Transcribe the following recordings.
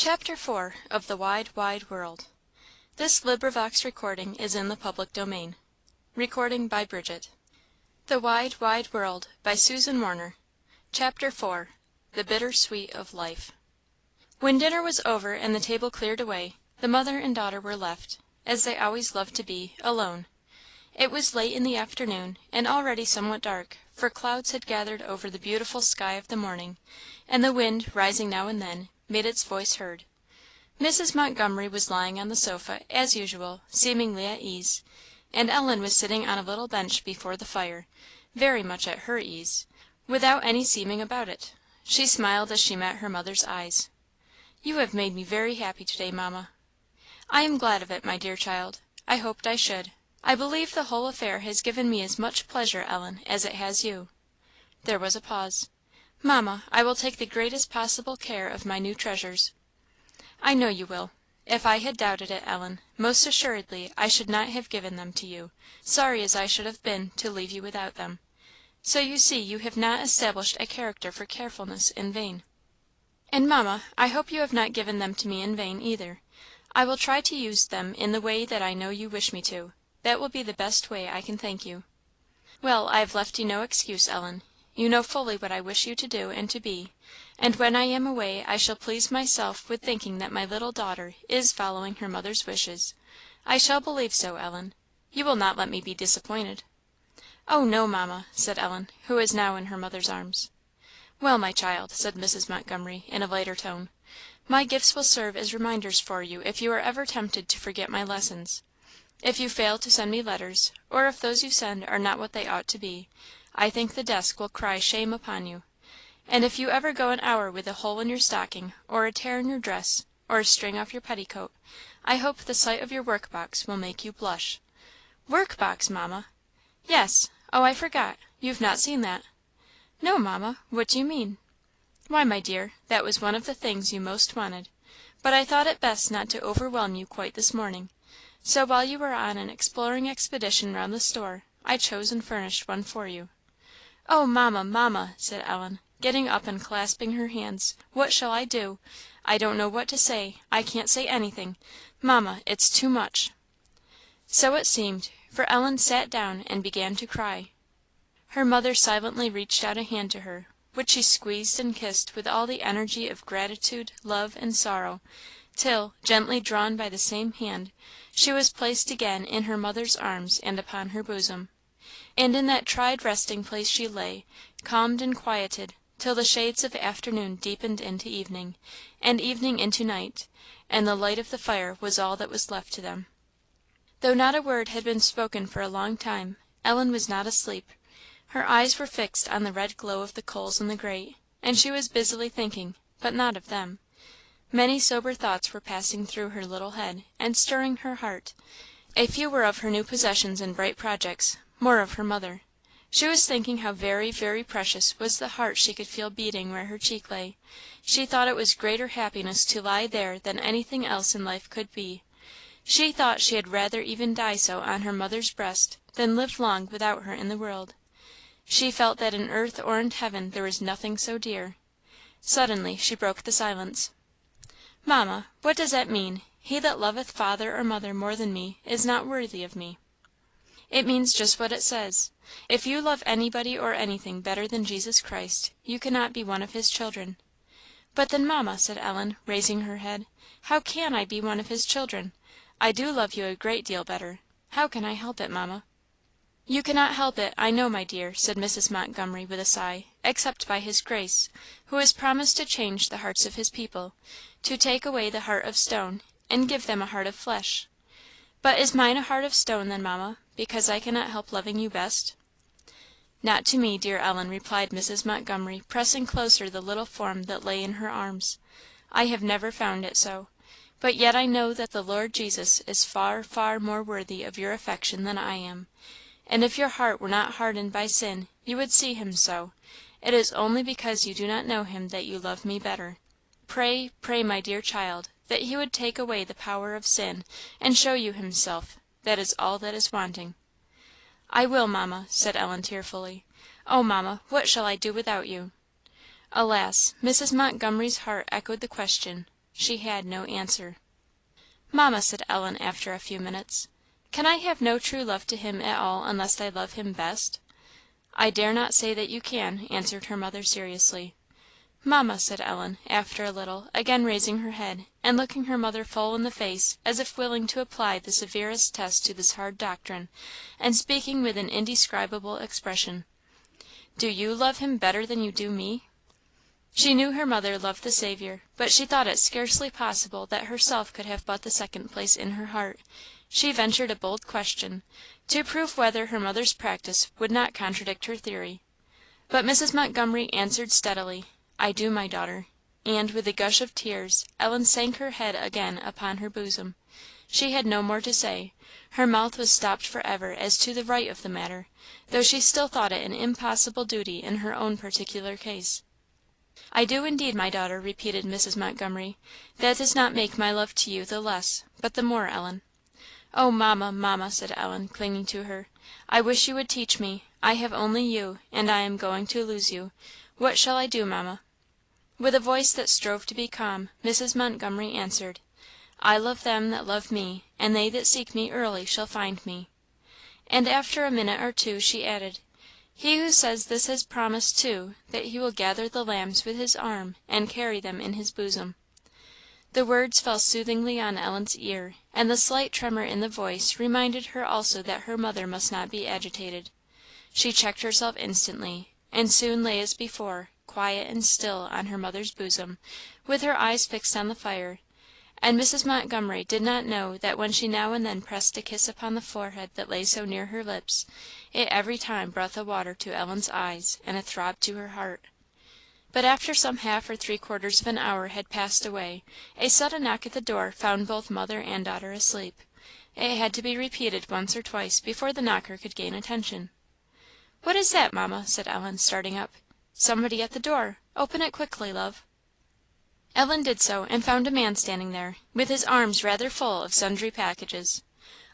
CHAPTER IV. Of the Wide, Wide World. This recording is in the public domain. By Bridget. The Wide, Wide World, by Susan Warner. Chapter IV. The Bitter Sweet of Life. When dinner was over and the table cleared away, the mother and daughter were left, as they always loved to be, alone. It was late in the afternoon, and already somewhat dark, for clouds had gathered over the beautiful sky of the morning, and the wind, rising now and then, made its voice heard. Mrs. Montgomery was lying on the sofa, as usual, seemingly at ease, and Ellen was sitting on a little bench before the fire, very much at her ease, without any seeming about it. She smiled as she met her mother's eyes. "You have made me very happy to day, Mamma." "I am glad of it, my dear child. I hoped I should. I believe the whole affair has given me as much pleasure, Ellen, as it has you." There was a pause. "Mamma, I will take the greatest possible care of my new treasures." "I know you will. If I had doubted it, Ellen, most assuredly I should not have given them to you, sorry as I should have been to leave you without them. So you see you have not established a character for carefulness in vain. And, Mamma, I hope you have not given them to me in vain, either. I will try to use them in the way that I know you wish me to; that will be the best way I can thank you." "Well, I have left you no excuse, Ellen. You know fully what I wish you to do and to be; and when I am away I shall please myself with thinking that my little daughter is following her mother's wishes. I shall believe so, Ellen. You will not let me be disappointed?" "Oh, no, Mamma," said Ellen, who was now in her mother's arms. "Well, my child," said Mrs. Montgomery, in a lighter tone, "my gifts will serve as reminders for you if you are ever tempted to forget my lessons. If you fail to send me letters, or if those you send are not what they ought to be, I think the desk will cry shame upon you. And if you ever go an hour with a hole in your stocking, or a tear in your dress, or a string off your petticoat, I hope the sight of your work box will make you blush." "Work box, Mamma!" "Yes. Oh, I forgot; you've not seen that?" "No, Mamma; what do you mean?" "Why, my dear, that was one of the things you most wanted; but I thought it best not to overwhelm you quite this morning. So while you were on an exploring expedition round the store, I chose and furnished one for you." "Oh, Mamma, Mamma!" said Ellen, getting up and clasping her hands, "what shall I do? I don't know what to say; I can't say anything. Mamma, it's too much!" So it seemed, for Ellen sat down and began to cry. Her mother silently reached out a hand to her, which she squeezed and kissed with all the energy of gratitude, love, and sorrow, till, gently drawn by the same hand, she was placed again in her mother's arms and upon her bosom. And in that tried resting place she lay, calmed and quieted, till the shades of afternoon deepened into evening, and evening into night, and the light of the fire was all that was left to them. Though not a word had been spoken for a long time, Ellen was not asleep. Her eyes were fixed on the red glow of the coals in the grate, and she was busily thinking, but not of them. Many sober thoughts were passing through her little head, and stirring her heart. A few were of her new possessions and bright projects, more of her mother. She was thinking how very, very precious was the heart she could feel beating where her cheek lay. She thought it was greater happiness to lie there than anything else in life could be. She thought she had rather even die so on her mother's breast than live long without her in the world. She felt that in earth or in heaven there was nothing so dear. Suddenly she broke the silence. "Mamma, what does that mean? 'He that loveth father or mother more than me is not worthy of me.' It means just what it says. If you love anybody or anything better than Jesus Christ, you cannot be one of his children." "But then, Mamma," said Ellen, raising her head, "how can I be one of his children? I do love you a great deal better. How can I help it, Mamma?" "You cannot help it, I know, my dear," said Mrs. Montgomery, with a sigh, "except by his grace, who has promised to change the hearts of his people to take away the heart of stone, and give them a heart of flesh. But is mine a heart of stone, then, Mamma, because I cannot help loving you best?" "Not to me, dear Ellen," replied Mrs. Montgomery, pressing closer the little form that lay in her arms. "I have never found it so. But yet I know that the Lord Jesus is far, far more worthy of your affection than I am; and if your heart were not hardened by sin, you would see him so. It is only because you do not know him that you love me better. Pray, pray, my dear child, that he would take away the power of sin, and show you himself; that is all that is wanting." "I will, Mamma," said Ellen, tearfully. "Oh, Mamma, what shall I do without you?" Alas! Mrs. Montgomery's heart echoed the question, She had no answer. "Mamma," said Ellen, after a few minutes, "can I have no true love to him at all unless I love him best?" "I dare not say that you can," answered her mother, seriously. "Mamma," said Ellen, after a little, again raising her head, and looking her mother full in the face, as if willing to apply the severest test to this hard doctrine, and speaking with an indescribable expression, "do you love him better than you do me?" She knew her mother loved the Saviour, but she thought it scarcely possible that herself could have but the second place in her heart. She ventured a bold question, to prove whether her mother's practice would not contradict her theory. But Mrs. Montgomery answered steadily, "I do, my daughter." And, with a gush of tears, Ellen sank her head again upon her bosom. She had no more to say; her mouth was stopped for ever as to the right of the matter, though she still thought it an impossible duty in her own particular case. "I do indeed, my daughter," repeated Mrs. Montgomery. "That does not make my love to you the less, but the more, Ellen." "Oh, Mamma, Mamma!" said Ellen, clinging to her, "I wish you would teach me. I have only you, and I am going to lose you. What shall I do, Mamma?" With a voice that strove to be calm, Mrs. Montgomery answered, "I love them that love me, and they that seek me early shall find me." And after a minute or two, she added, "He who says this has promised, too, that he will gather the lambs with his arm, and carry them in his bosom." The words fell soothingly on Ellen's ear, and the slight tremor in the voice reminded her also that her mother must not be agitated. She checked herself instantly, and soon lay as before, quiet and still on her mother's bosom, with her eyes fixed on the fire; and Mrs. Montgomery did not know that when she now and then pressed a kiss upon the forehead that lay so near her lips, it every time brought the water to Ellen's eyes and a throb to her heart. But after some half or three quarters of an hour had passed away, a sudden knock at the door found both mother and daughter asleep. It had to be repeated once or twice before the knocker could gain attention. "What is that, Mamma?" said Ellen, starting up. "Somebody at the door. Open it quickly, love." Ellen did so, and found a man standing there, with his arms rather full of sundry packages.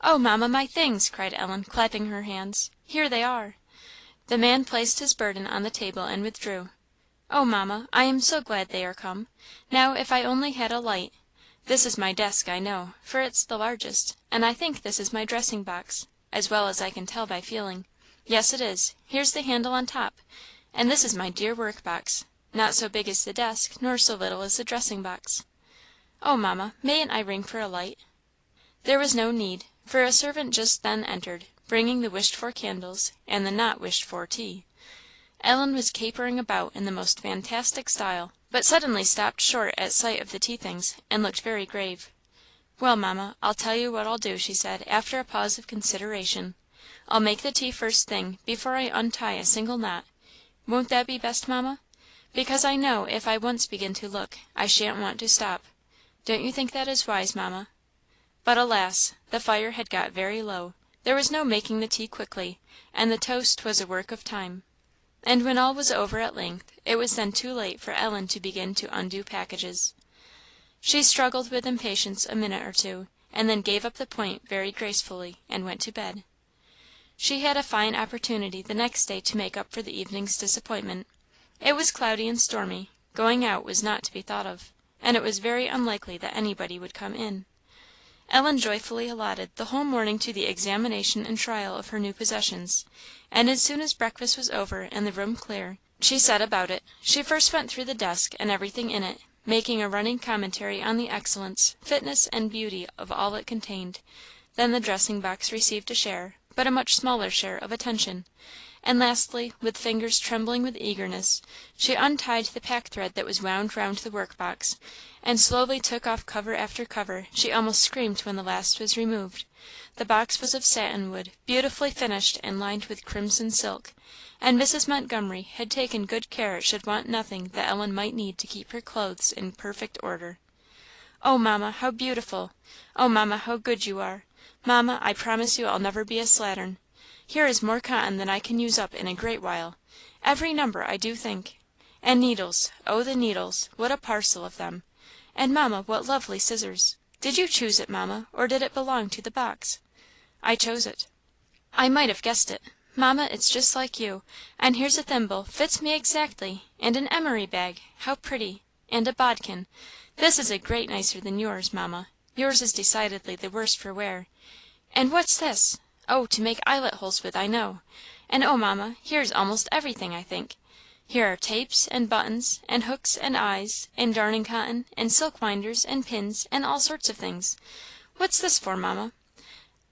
"Oh, Mamma, my things!" cried Ellen, clapping her hands; "here they are." The man placed his burden on the table and withdrew. "Oh, Mamma, I am so glad they are come! Now, if I only had a light! This is my desk, I know, for it's the largest; and I think this is my dressing box, as well as I can tell by feeling. Yes, it is; here's the handle on top; and this is my dear work box not so big as the desk, nor so little as the dressing box. Oh, Mamma, mayn't I ring for a light?" There was no need, for a servant just then entered, bringing the wished for candles and the not wished for tea. Ellen was capering about in the most fantastic style, but suddenly stopped short at sight of the tea things, and looked very grave. "Well, Mamma, I'll tell you what I'll do," she said, after a pause of consideration; "I'll make the tea first thing, before I untie a single knot. Won't that be best, Mamma? Because I know if I once begin to look, I shan't want to stop. Don't you think that is wise, Mamma?" But alas! the fire had got very low; there was no making the tea quickly, and the toast was a work of time. And when all was over at length, it was then too late for Ellen to begin to undo packages. She struggled with impatience a minute or two, and then gave up the point very gracefully, and went to bed. She had a fine opportunity the next day to make up for the evening's disappointment. It was cloudy and stormy; going out was not to be thought of, and it was very unlikely that anybody would come in. Ellen joyfully allotted the whole morning to the examination and trial of her new possessions; and as soon as breakfast was over and the room clear, she set about it. She first went through the desk and everything in it, making a running commentary on the excellence, fitness, and beauty of all it contained; then the dressing box received a share, but a much smaller share, of attention; and lastly, with fingers trembling with eagerness, she untied the packthread that was wound round the work box, and slowly took off cover after cover; she almost screamed when the last was removed. The box was of satin wood, beautifully finished and lined with crimson silk; and Mrs. Montgomery had taken good care it should want nothing that Ellen might need to keep her clothes in perfect order. "Oh, Mamma, how beautiful! Oh, Mamma, how good you are! Mamma, I promise you I'll never be a slattern. Here is more cotton than I can use up in a great while every number, I do think. And needles oh, the needles! what a parcel of them! And, Mamma, what lovely scissors! Did you choose it, Mamma, or did it belong to the box?" "I chose it." "I might have guessed it. Mamma, it's just like you; and here's a thimble, fits me exactly; and an emery bag how pretty! and a bodkin. This is a great nicer than yours, Mamma; yours is decidedly the worse for wear. And what's this? Oh, to make eyelet holes with, I know. And oh, Mamma, here is almost everything, I think. Here are tapes, and buttons, and hooks, and eyes, and darning cotton, and silk winders, and pins, and all sorts of things. What's this for, Mamma?"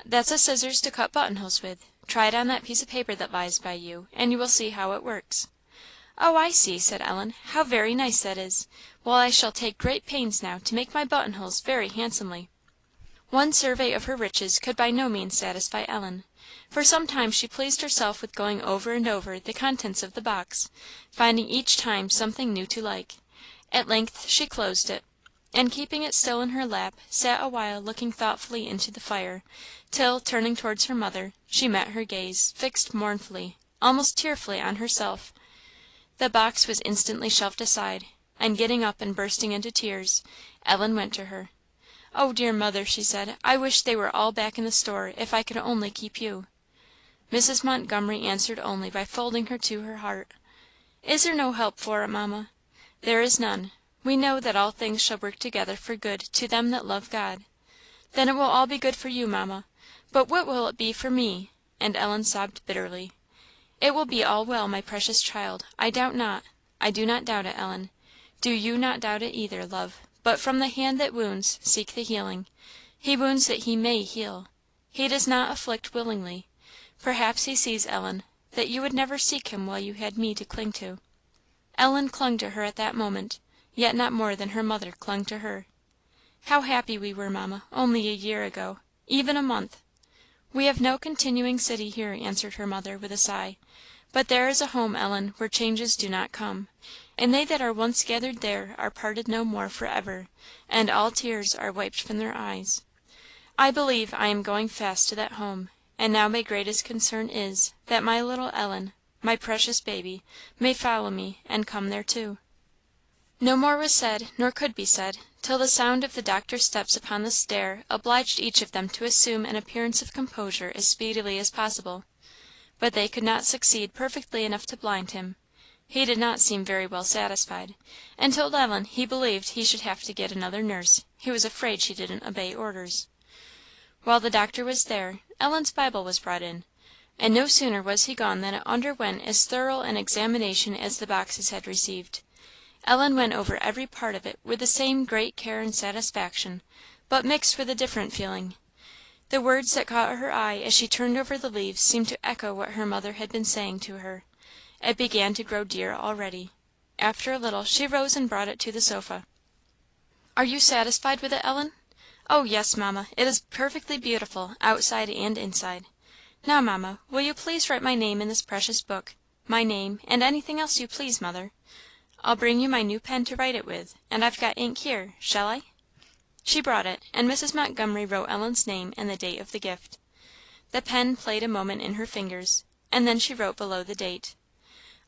"That's a scissors to cut buttonholes with. Try it on that piece of paper that lies by you, and you will see how it works." "Oh, I see," said Ellen; "how very nice that is! Well, I shall take great pains now to make my buttonholes very handsomely." One survey of her riches could by no means satisfy Ellen. For some time she pleased herself with going over and over the contents of the box, finding each time something new to like. At length she closed it, and keeping it still in her lap, sat a while looking thoughtfully into the fire, till, turning towards her mother, she met her gaze, fixed mournfully, almost tearfully, on herself. The box was instantly shoved aside, and getting up and bursting into tears, Ellen went to her. "Oh, dear mother," she said, "I wish they were all back in the store, if I could only keep you." Mrs. Montgomery answered only by folding her to her heart. "Is there no help for it, Mamma?" "There is none. We know that all things shall work together for good to them that love God." "Then it will all be good for you, Mamma. But what will it be for me?" and Ellen sobbed bitterly. "It will be all well, my precious child, I doubt not. I do not doubt it, Ellen. Do you not doubt it either, love; but from the hand that wounds, seek the healing. He wounds that he may heal. He does not afflict willingly. Perhaps he sees, Ellen, that you would never seek him while you had me to cling to." Ellen clung to her at that moment, yet not more than her mother clung to her. "How happy we were, Mamma, only a year ago even a month!" "We have no continuing city here," answered her mother, with a sigh; "but there is a home, Ellen, where changes do not come, and they that are once gathered there are parted no more for ever, and all tears are wiped from their eyes. I believe I am going fast to that home; and now my greatest concern is, that my little Ellen, my precious baby, may follow me, and come there too." No more was said, nor could be said, till the sound of the doctor's steps upon the stair obliged each of them to assume an appearance of composure as speedily as possible. But they could not succeed perfectly enough to blind him. He did not seem very well satisfied, and told Ellen he believed he should have to get another nurse; he was afraid she didn't obey orders. While the doctor was there, Ellen's Bible was brought in; and no sooner was he gone than it underwent as thorough an examination as the boxes had received. Ellen went over every part of it with the same great care and satisfaction, but mixed with a different feeling. The words that caught her eye as she turned over the leaves seemed to echo what her mother had been saying to her. It began to grow dear already. After a little she rose and brought it to the sofa. "Are you satisfied with it, Ellen?" "Oh, yes, Mamma; it is perfectly beautiful, outside and inside. Now, Mamma, will you please write my name in this precious book my name, and anything else you please, mother? I'll bring you my new pen to write it with, and I've got ink here shall I?" She brought it, and Mrs. Montgomery wrote Ellen's name and the date of the gift. The pen played a moment in her fingers, and then she wrote below the date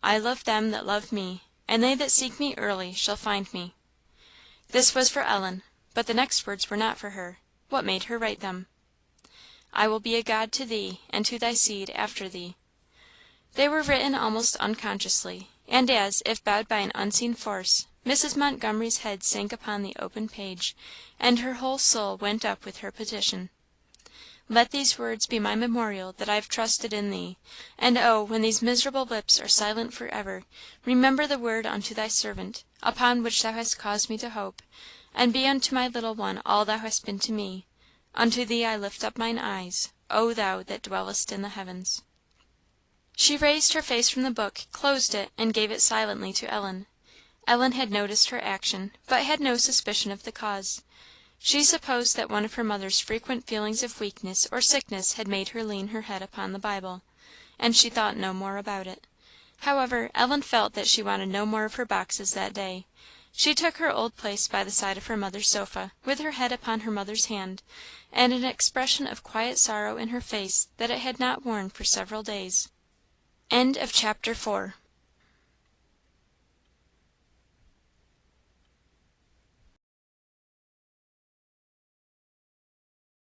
"I love them that love me, and they that seek me early shall find me." This was for Ellen, but the next words were not for her. What made her write them? "I will be a God to thee, and to thy seed after thee." They were written almost unconsciously, and as if bowed by an unseen force, Mrs. Montgomery's head sank upon the open page, and her whole soul went up with her petition. "Let these words be my memorial that I have trusted in thee; and oh, when these miserable lips are silent for ever, remember the word unto thy servant, upon which thou hast caused me to hope, and be unto my little one all thou hast been to me. Unto thee I lift up mine eyes, O thou that dwellest in the heavens." She raised her face from the book, closed it, and gave it silently to Ellen. Ellen had noticed her action, but had no suspicion of the cause. She supposed that one of her mother's frequent feelings of weakness or sickness had made her lean her head upon the Bible, and she thought no more about it. However, Ellen felt that she wanted no more of her boxes that day. She took her old place by the side of her mother's sofa, with her head upon her mother's hand, and an expression of quiet sorrow in her face that it had not worn for several days. CHAPTER 5.